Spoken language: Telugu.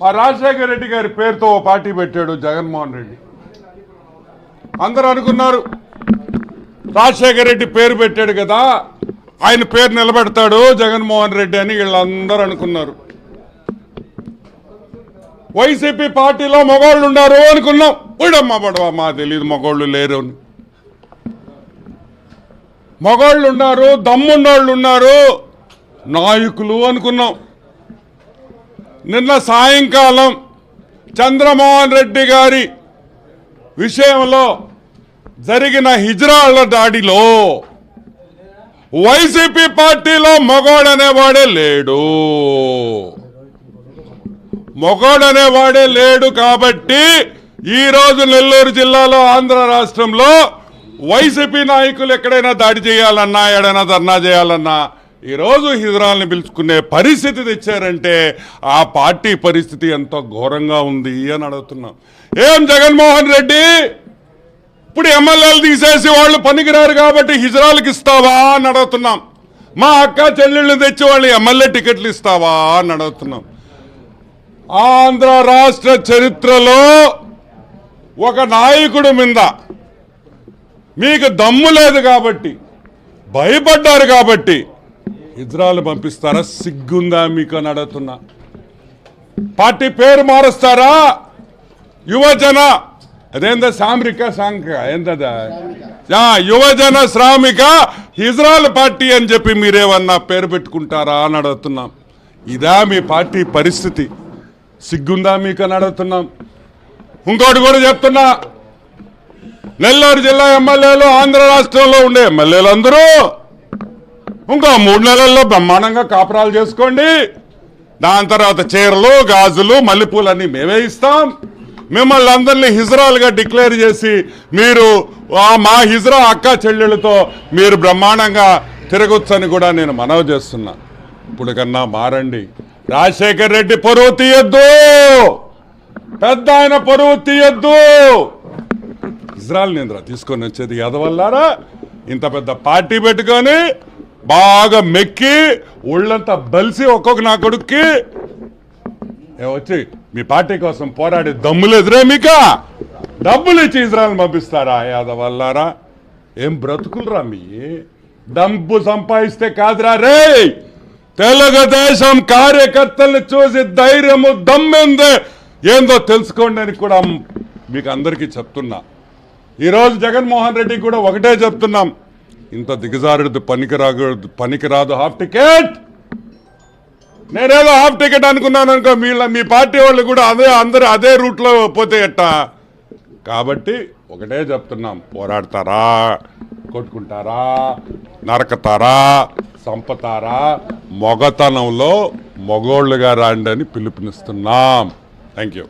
మా రాజశేఖర రెడ్డి గారి పేరుతో ఓ పార్టీ పెట్టాడు జగన్మోహన్ రెడ్డి. అందరూ అనుకున్నారు రాజశేఖర రెడ్డి పేరు పెట్టాడు కదా, ఆయన పేరు నిలబెడతాడు జగన్మోహన్ రెడ్డి అని వీళ్ళందరూ అనుకున్నారు. వైసీపీ పార్టీలో మగవాళ్ళు ఉన్నారు అనుకున్నాం. ఉడమ్మా పడవా మా తెలియదు మగవాళ్ళు లేరు అని. మగవాళ్ళు ఉన్నారు, దమ్మున్నోళ్ళు ఉన్నారు, నాయకులు అనుకున్నాం. నిన్న సాయంకాలం చంద్రమోహన్ రెడ్డి గారి విషయంలో జరిగిన హిజ్రాల దాడిలో వైసీపీ పార్టీలో మగోడనేవాడే లేడు. మగోడనేవాడే లేడు కాబట్టి ఈరోజు నెల్లూరు జిల్లాలో ఆంధ్ర రాష్ట్రంలో వైసీపీ నాయకులు ఎక్కడైనా దాడి చేయాలన్నా, ఎక్కడైనా ధర్నా చేయాలన్నా ఈరోజు హిజ్రాల్ని పిలుచుకునే పరిస్థితి తెచ్చారంటే ఆ పార్టీ పరిస్థితి ఎంతో ఘోరంగా ఉంది అని అడుగుతున్నాం. ఏం జగన్మోహన్ రెడ్డి ఇప్పుడు ఎమ్మెల్యేలు తీసేసి వాళ్ళు పనికిరారు కాబట్టి హిజ్రాలకు ఇస్తావా అని అడుగుతున్నాం. మా అక్క చెల్లెళ్ళు తెచ్చి వాళ్ళు ఎమ్మెల్యే టికెట్లు ఇస్తావా అని అడుగుతున్నాం. ఆంధ్ర రాష్ట్ర చరిత్రలో ఒక నాయకుడి మీద మీకు దమ్ము లేదు కాబట్టి, భయపడ్డారు కాబట్టి హిజ్రాలు పంపిస్తారా? సిగ్గుందా మీకు అని అడుగుతున్నా. పార్టీ పేరు మారుస్తారా? యువజన అదేందా సామ్రిక సాంఘిక ఏందా యువజన శ్రామిక హిజ్రాల్ పార్టీ అని చెప్పి మీరేమన్నా పేరు పెట్టుకుంటారా అని అడుగుతున్నాం. ఇదా మీ పార్టీ పరిస్థితి? సిగ్గుందా మీకు అని అడుగుతున్నాం. ఇంకోటి కూడా చెప్తున్నా, నెల్లూరు జిల్లా ఎమ్మెల్యేలు ఆంధ్ర రాష్ట్రంలో ఉండే ఎమ్మెల్యేలు అందరూ ఇంకో 3 నెలల్లో బ్రహ్మాండంగా కాపురాలు చేసుకోండి. దాని తర్వాత చీరలు, గాజులు, మల్లెపూలన్నీ మేమే ఇస్తాం. మిమ్మల్ని అందరినీ హిజ్రాలుగా డిక్లేర్ చేసి మీరు మా హిజ్రా అక్క చెల్లెళ్ళతో మీరు బ్రహ్మాండంగా తిరగొచ్చని కూడా నేను మనవి చేస్తున్నా. ఇప్పుడు కన్నా మారండి. రాజశేఖర్ రెడ్డి పరువు తీయద్దు, పెద్ద ఆయన పరువు తీయద్దు. ఇజ్రాయల్ నింద్ర తీసుకొని వచ్చేది ఎదవల్లారా? ఇంత పెద్ద పార్టీ పెట్టుకొని బాగా మెక్కి ఒళ్ళంతా బలిసి ఒక్కొక్క నా కొడుక్కి వచ్చి మీ పార్టీ కోసం పోరాడి దమ్ములు ఎదురే మీక డబ్బులు ఇచ్చి ఇజ్రాయల్ పంపిస్తారా? యాదవల్లారా ఏం బ్రతుకులరా మీ? డబ్బు సంపాదిస్తే కాదురా రే. తెలుగుదేశం కార్యకర్తల్ని చూసి ధైర్యము దమ్మెందే ఏందో తెలుసుకోండి అని కూడా మీకు అందరికీ చెప్తున్నా. ఈరోజు జగన్మోహన్ రెడ్డికి కూడా ఒకటే చెప్తున్నాం, ఇంత దిగజారుడు పనికిరాదు హాఫ్ టికెట్. నేనేదో హాఫ్ టికెట్ అనుకున్నాను అనుకో, మీ పార్టీ వాళ్ళు కూడా అందరూ అదే రూట్లో పోతే ఎట్టా? కాబట్టి ఒకటే చెప్తున్నాం, పోరాడతారా, కొట్టుకుంటారా, నరకతారా, సంపతారా, మొగతనంలో మొగోళ్ళుగా రాండి అని పిలుపునిస్తున్నాం. Thank you.